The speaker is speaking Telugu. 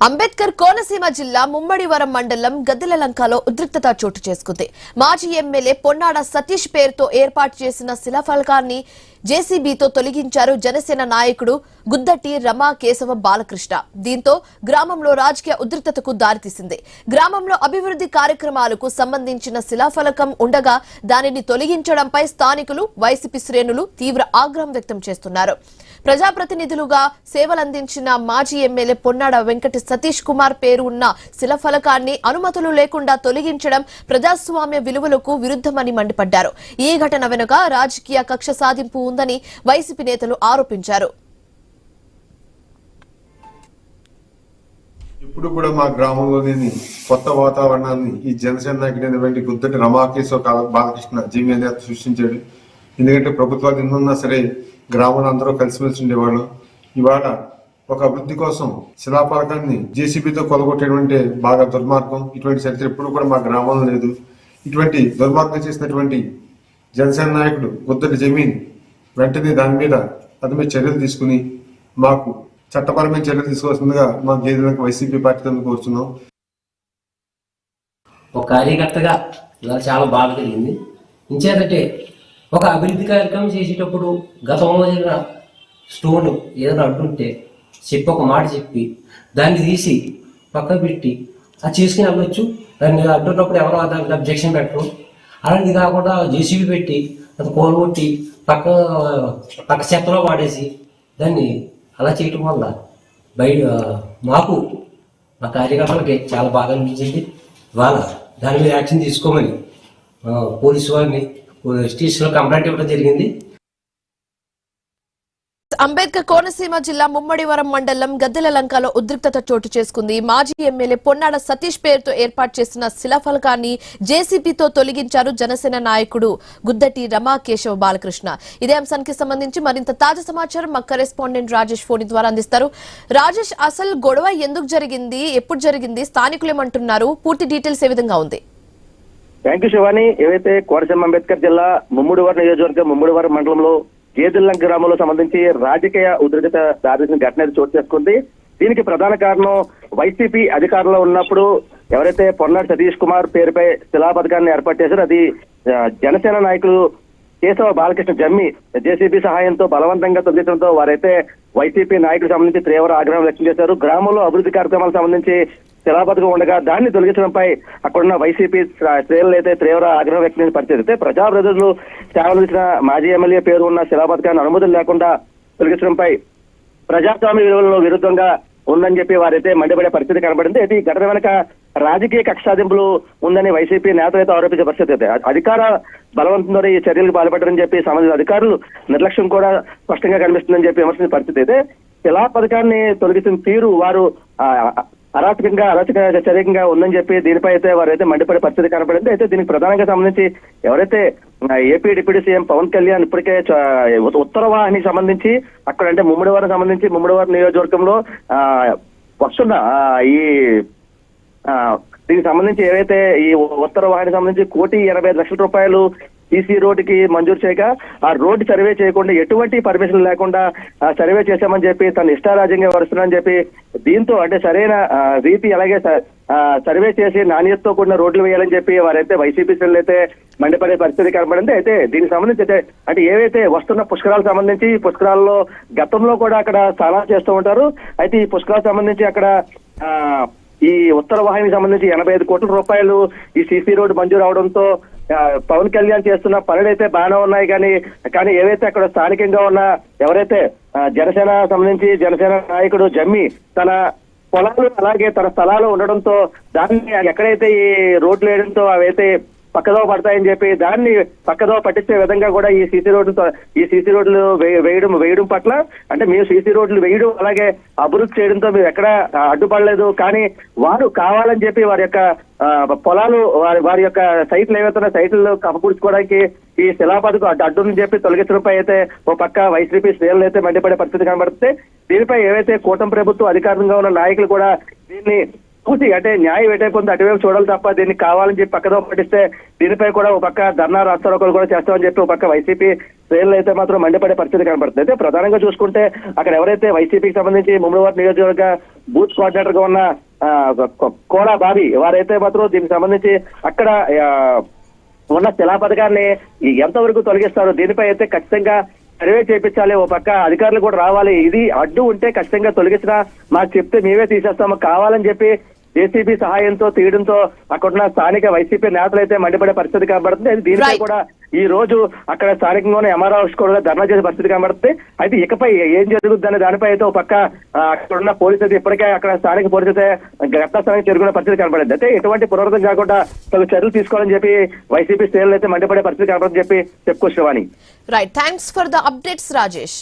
అంబేద్కర్ కోనసీమ జిల్లా ముమ్మడివరం మండలం గద్దెలలంకలో ఉద్రిక్తత చోటు చేసుకుంది. మాజీ ఎమ్మెల్యే పొన్నాడ సతీష్ పేరుతో ఏర్పాటు చేసిన శిలాఫలకాన్ని జేసీబీతో తొలగించారు జనసేన నాయకుడు గుద్దటి రమా కేశవ బాలకృష్ణ. దీంతో గ్రామంలో రాజకీయ ఉద్రిక్తతకు దారితీసింది. గ్రామంలో అభివృద్ధి కార్యక్రమాలకు సంబంధించిన శిలాఫలకం ఉండగా దానిని తొలగించడంపై స్థానికులు, వైసీపీ శ్రేణులు తీవ్ర ఆగ్రహం వ్యక్తం చేస్తున్నారు. ప్రజాప్రతినిధులుగా సేవలందించిన మాజీ ఎమ్మెల్యే పొన్నాడ వెంకట సతీష్ కుమార్ పేరు ఉన్న శిలాఫలకాన్ని అనుమతులు లేకుండా తొలగించడం ప్రజాస్వామ్య విలువలకు విరుద్ధమని మండిపడ్డారు. ఈ ఘటన వెనుక రాజకీయ కక్ష సాధింపు ఉందని వైసీపీ నేతలు ఆరోపించారు. ఇప్పుడు కూడా మా గ్రామంలోని కొత్త వాతావరణాన్ని ఈ జనసేన నాయకుడైనటువంటి గుద్దటి రమాకేశ్వర బాలకృష్ణ జీవన సృష్టించాడు. ఎందుకంటే ప్రభుత్వాలు ఎన్నున్నా సరే గ్రామంలో అందరూ కలిసిమెలిసి ఉండేవాళ్ళు. ఇవాళ ఒక అభివృద్ధి కోసం శిలాఫలకాన్ని జేసీబీతో కొలగొట్టేటువంటి బాగా దుర్మార్గం. ఇటువంటి చరిత్ర ఎప్పుడు కూడా మా గ్రామంలో లేదు. ఇటువంటి దుర్మార్గం చేసినటువంటి జనసేన నాయకుడు గుద్దటి జమీన్ వెంటనే దాని మీద చర్యలు తీసుకుని మాకు చట్టపరమైన చర్యలు తీసుకోవాల్సిందిగా మా గేదెలకు వైసీపీ పార్టీ తరఫున కోరుతున్నాం. ఒక కార్యకర్తగా ఇలా చాలా బాధ కలిగింది. ఇంచేదంటే ఒక అభివృద్ధి కార్యక్రమం చేసేటప్పుడు గతంలో జరిగిన స్టోన్ ఏదైనా అడ్డుంటే చెప్పి ఒక మాట చెప్పి దాన్ని తీసి పక్క పెట్టి అది చేసుకుని వెళ్ళొచ్చు. దాన్ని అడ్డున్నప్పుడు ఎవరో దానికి అబ్జెక్షన్ పెట్టరు. అలాంటిది కాకుండా జేసీబీ పెట్టి అది కోలుగొట్టి పక్క చెత్తలో వాడేసి దాన్ని అలా చేయటం వల్ల మాకు మా కార్యకర్తలకి చాలా బాగా అనిపించింది. వాళ్ళ దాని మీద యాక్షన్ తీసుకోమని పోలీసు వారిని స్టేషన్లో కంప్లైంట్ ఇవ్వడం జరిగింది. అంబేద్కర్ కోనసీమ జిల్లా ముమ్మడివరం మండలం గద్దెలలంకలో ఉద్రిక్తత చోటు చేసుకుంది. మాజీ ఎమ్మెల్యే పొన్నాడ సతీష్ పేరుతో ఏర్పాటు చేసిన శిలాఫలకాన్ని జేసీబీతో తొలగించారు జనసేన నాయకుడు గుద్దటి రమా కేశవ బాలకృష్ణ. ఇదే అంశానికి సంబంధించి మరింత తాజా సమాచారం మా కరెస్పాండెంట్ రాజేష్ ఫోన్ ద్వారా అందిస్తారు. రాజేష్, అసలు గొడవ ఎందుకు జరిగింది, ఎప్పుడు జరిగింది, స్థానికులు ఏమంటున్నారు, పూర్తి డీటెయిల్స్ ఏ విధంగా ఉంది? Thank you Shivani. ఏవైతే కోనసీమ అంబేద్కర్ జిల్లా ముమ్మడివరం నియోజకవర్గం ముమ్మడివరం మండలంలో గేదెల్లంక గ్రామంలో సంబంధించి రాజకీయ ఉద్రిక్తత దారితీసిన ఘటన చోటు చేసుకుంది. దీనికి ప్రధాన కారణం వైసీపీ అధికారంలో ఉన్నప్పుడు ఎవరైతే పొన్నాడ సతీష్ కుమార్ పేరుపై శిలా పథకాన్ని ఏర్పాటు చేశారో అది జనసేన నాయకులు కేశవ బాలకృష్ణ జమ్మి జేసీబీ సహాయంతో బలవంతంగా తొలగించడంతో వారైతే వైసీపీ నాయకులకు సంబంధించి తీవ్ర ఆగ్రహం వ్యక్తం చేశారు. గ్రామంలో అభివృద్ధి కార్యక్రమాలకు సంబంధించి శిలాపథకం ఉండగా దాన్ని తొలగించడంపై అక్కడున్న వైసీపీ శ్రేణులు అయితే తీవ్ర ఆగ్రహం వ్యక్తం చేసిన పరిస్థితి. అయితే ప్రజాప్రతినిధులు సేవలందించిన మాజీ ఎమ్మెల్యే పేరు ఉన్న శిలాపథకాన్ని అనుమతులు లేకుండా తొలగించడంపై ప్రజాస్వామ్య విలువలకు విరుద్ధంగా ఉందని చెప్పి వారైతే మండిపడే పరిస్థితి కనబడింది. అయితే ఈ ఘటన వెనక రాజకీయ కక్ష సాధింపులు ఉందని వైసీపీ నేతలు అయితే ఆరోపించే పరిస్థితి అయితే అధికార బలవంతంతో ఈ చర్యలకు పాల్పడ్డారని చెప్పి సంబంధిత అధికారులు నిర్లక్ష్యం కూడా స్పష్టంగా కనిపిస్తుందని చెప్పి విమర్శించిన పరిస్థితి అయితే శిలా పథకాన్ని తొలగించిన తీరు వారు అరాచక చర్యగా ఉందని చెప్పి దీనిపై అయితే వారైతే మండిపడే పరిస్థితి కనపడింది. అయితే దీనికి ప్రధానంగా సంబంధించి ఎవరైతే AP deputy CM Pawan Kalyan ఇప్పటికే ఉత్తర వాహినికి సంబంధించి అక్కడ అంటే ముమ్మడివారం సంబంధించి ముమ్మడివారం నియోజకవర్గంలో వస్తున్న ఈ దీనికి సంబంధించి ఏవైతే ఈ ఉత్తర వాహినికి సంబంధించి 1,85,00,000 సీసీ రోడ్డుకి మంజూరు చేయగా ఆ రోడ్డు సర్వే చేయకుండా ఎటువంటి పర్మిషన్ లేకుండా సర్వే చేశామని చెప్పి తన ఇష్టారాజ్యంగా వరుస్తున్నారని చెప్పి దీంతో అంటే సరైన రీతి అలాగే సర్వే చేసి నాణ్యతతో కూడిన రోడ్లు వేయాలని చెప్పి వారైతే వైసీపీ శ్రేణులు అయితే మండిపడే పరిస్థితి కనబడింది. అయితే దీనికి సంబంధించి అయితే అంటే ఏవైతే వస్తున్న పుష్కరాలకు సంబంధించి పుష్కరాల్లో గతంలో కూడా అక్కడ స్నానాలు చేస్తూ ఉంటారు. అయితే ఈ పుష్కరాలకు సంబంధించి అక్కడ ఈ ఉత్తర వాహినికి సంబంధించి 85 కోట్ల రూపాయలు ఈ సీసీ రోడ్డు మంజూరు అవడంతో పవన్ కళ్యాణ్ చేస్తున్న పనులైతే బాగానే ఉన్నాయి. కానీ ఏవైతే అక్కడ స్థానికంగా ఉన్న ఎవరైతే జనసేన సంబంధించి జనసేన నాయకుడు జమ్మి తన పొలాలు అలాగే తన స్థలాలు ఉండడంతో దాన్ని ఎక్కడైతే ఈ రోడ్లు వేయడంతో అవైతే పక్కదో పడతాయని చెప్పి దాన్ని పక్కదో పట్టించే విధంగా కూడా ఈ సీసీ రోడ్లు వేయడం పట్ల అంటే మేము సీసీ రోడ్లు వేయడం అలాగే అభివృద్ధి చేయడంతో మేము ఎక్కడ అడ్డుపడలేదు. కానీ వారు కావాలని చెప్పి వారి యొక్క పొలాలు వారి యొక్క సైట్లు ఏవైతున్న సైట్లు కప్పపుడుచుకోవడానికి ఈ శిలాపథకం అడ్డుని చెప్పి తొలగించడంపై అయితే ఓ పక్క వైసీపీ శ్రేణులు అయితే మండిపడే పరిస్థితి కనబడితే దీనిపై ఏవైతే కూటమి ప్రభుత్వం అధికారంగా ఉన్న నాయకులు కూడా దీన్ని చూసి అంటే న్యాయం ఎటైపోతుంది అటువైపు చూడాలి తప్ప దీన్ని కావాలని చెప్పి పక్కదో పట్టిస్తే దీనిపై కూడా ఒక పక్క ధర్నా రాస్తారోకలు కూడా చేస్తామని చెప్పి ఒక పక్క వైసీపీ శ్రేణులు అయితే మాత్రం మండిపడే పరిస్థితి కనబడుతుంది. అయితే ప్రధానంగా చూసుకుంటే అక్కడ ఎవరైతే వైసీపీకి సంబంధించి ముమ్మడివరం నియోజకవర్గ బూత్ కోఆర్డినేటర్ గా ఉన్న కోడా బాబీ వారైతే మాత్రం దీనికి సంబంధించి అక్కడ ఉన్న శిలా పథకాన్ని ఎంతవరకు తొలగిస్తారు, దీనిపై అయితే ఖచ్చితంగా సర్వే చేయించాలి. ఓ పక్క అధికారులు కూడా రావాలి, ఇది అడ్డు ఉంటే ఖచ్చితంగా తొలగించినా మాకు చెప్తే మేమే తీసేస్తాము, కావాలని చెప్పి జేసీబీ సహాయంతో తీయడంతో అక్కడున్న స్థానిక వైసీపీ నేతలు అయితే మండిపడే పరిస్థితి కనబడుతుంది. అయితే దీనిపై కూడా ఈ రోజు అక్కడ స్థానికంగానే ఎంఆర్ఓ కూడా ధర్నా చేసే పరిస్థితి కనబడుతుంది. అయితే ఇకపై ఏం జరుగుతుంది అనే దానిపై అయితే ఒక పక్క అక్కడున్న పోలీసు అయితే ఇప్పటికే అక్కడ స్థానిక పోలీసు అయితే ఘటనా స్థానానికి చేరుకునే పరిస్థితి కనబడింది. అయితే ఎటువంటి పునరావృతం కాకుండా తగు చర్యలు తీసుకోవాలని చెప్పి వైసీపీ శ్రేణులు అయితే మండిపడే పరిస్థితి కనబడుతుందని చెప్పి చెప్పుకోవచ్చు. Right, thanks for the updates Rajesh.